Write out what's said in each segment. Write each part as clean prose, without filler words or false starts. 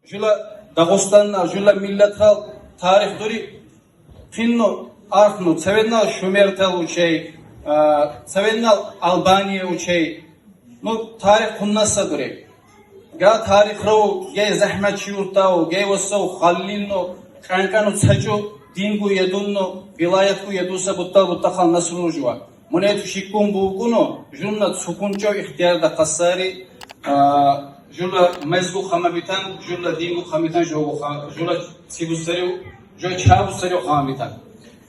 Жила Дагостанна, жила миллатхал тарих дори финно архну цевеннал шумертал учей, цевеннал Албания учей. Ну тарих хуннаса дори. Га тарих роу ге захмат чиуртау, ге вассау халлинно, канкану цачу дингу едунно, вилаятку едуса буттахал насружва. Монету шиккун бугуно, жунна цукунчо ихтиярда қассари, жула мезгу хамабитан, жула дингу хамитан, жула цибусариу, жула чабусариу хамабитан.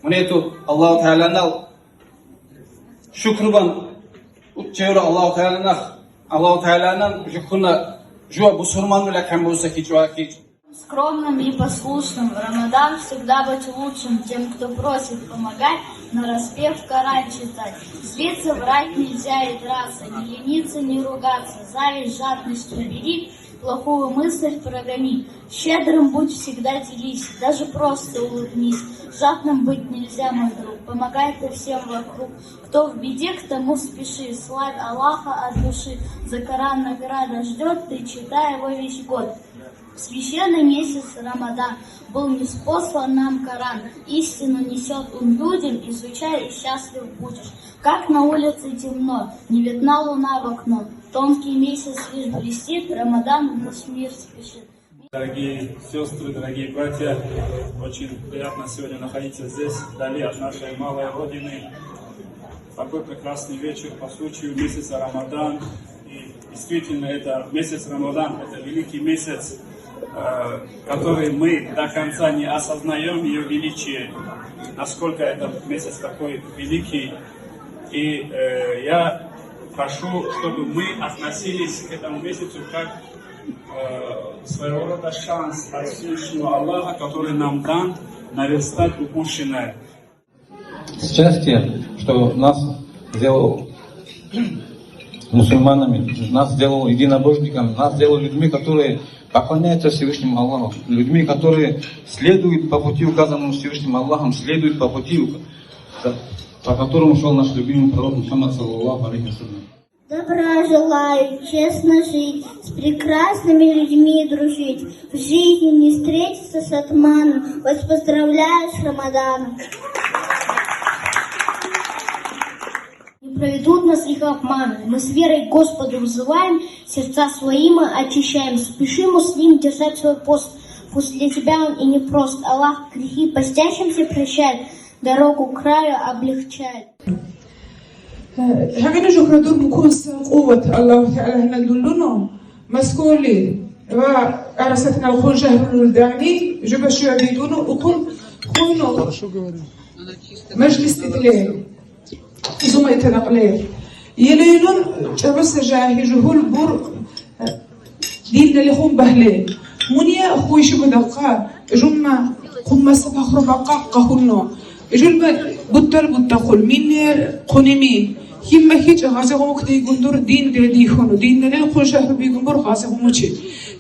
Монету Аллаху Та'аланал шукрубан, учевра Аллаху Та'аланал жукуна, жуа бусурману лякам бусаки чуаки. Скромным и послушным в Рамадан всегда быть лучшим тем, кто просит помогать, нараспев Коран читать. Злиться, врать нельзя и драться, не лениться, не ругаться, зависть, жадность убери, плохую мысль прогони. Щедрым будь, всегда делись, даже просто улыбнись. Жадным быть нельзя, мой друг, помогай ты всем вокруг. Кто в беде, к тому спеши, славь Аллаха от души. За Коран награда ждет, ты читай его весь год. В священный месяц Рамадан был ниспослан нам Коран. Истину несет он людям, изучай и счастлив будешь. Как на улице темно, не видна луна в окно. Тонкий месяц лишь блестит, Рамадан в наш мир спешит. Дорогие сестры, дорогие братья, очень приятно сегодня находиться здесь, вдали от нашей малой родины. Такой прекрасный вечер по случаю месяца Рамадан. И действительно, это месяц Рамадан, это великий месяц, который мы до конца не осознаем ее величие, насколько этот месяц такой великий. И я прошу, чтобы мы относились к этому месяцу как своего рода шанс от Всевышнего Аллаха, который нам дан наверстать упущенное. Счастье, что нас сделал мусульманами, нас сделал единобожниками, нас сделал людьми, которые поклоняются Всевышнему Аллаху, людьми, которые следуют по пути, указанному Всевышним Аллахом, следуют по пути, по которому шел наш любимый пророк Мухаммад саллаллаху алейхи ва саллям. Добра желаю, честно жить, с прекрасными людьми дружить, в жизни не встретиться с отманом. Вас поздравляю с Рамаданом. Не проведут нас их обман. Мы с верой к Господу взываем, сердца свои мы очищаем. Спеши, муслим, держать свой пост. Пусть для тебя он и непрост. Аллах грехи постящимся прощает, дорогу к краю облегчает. همین جوکر دور بکن قوت الله تعالی هنال دلنا مسکولی و عرستنا الخون شهر الدعني جب شو عبيدونه وكل خونو مجلس تدليل زوما يتنقليل يليلون جبس جاهي جهول بور دين اللي خون بهليل منيا أخوي شو بدقا جمع خم سبخ ربقا قهنو جل بتدخل منير قنمي هم هیچ غازه مکتی گندور دین دیدی خونو دین نل خوش هر بیگنبور غازه موچی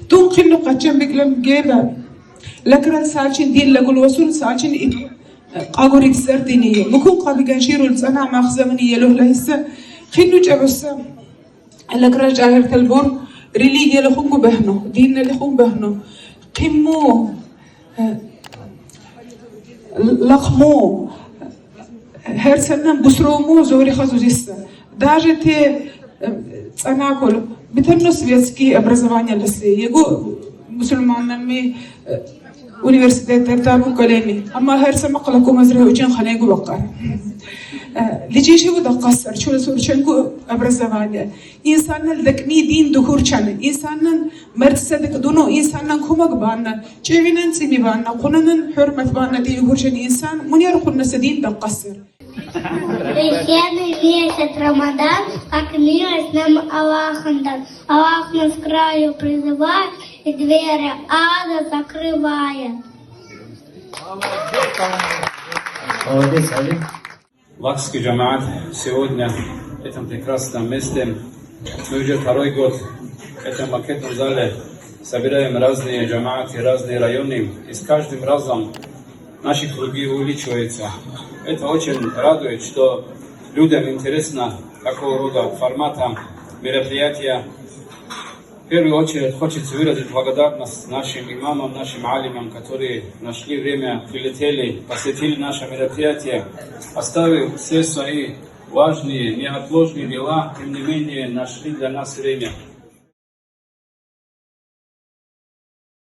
تون خیلی قچم بگلم گیبه لکرال سالچین دین لگول وصول سالچین قاگوریک سردینیه مکون قابی گنشیرو لسنا مخزمنیه له لهسه خیلی جبسه لکرال جاهر تلبور ریلیگی لخونگو بهنو دین لخون بهنو قیمو لقمو هر سنة بسرومو زوري خازوزيستا даже те цанакол битарно светские образования лесли его мусульманами университет тартарку колени أما هر سنة قلقو مزرعه وجن خليقو بقى لجيش هو دقصر شو سورشنكو образование إنسان الذكني دين دخور چنه إنسان مرتسدك دونو إنسان كومك بانا چوينن سيمي بانا قنن حرمت بانا دي يقول شن إنسان من يرخل نسدين دقصر Священный месяц Рамадан, как милость нам Аллахом дан. Аллах нас к краю призывает и двери ада закрывает. Молодец, Али. Лакский джамаат, сегодня в этом прекрасном месте мы уже второй год в этом макетном зале собираем разные джамааты, разные районы, и с каждым разом наши круги увеличиваются. Это очень радует, что людям интересно, какого рода формата мероприятия В первую очередь хочется выразить благодарность нашим имамам, нашим алимам, которые нашли время, прилетели, посетили наше мероприятие, оставив все свои важные, неотложные дела, тем не менее нашли для нас время.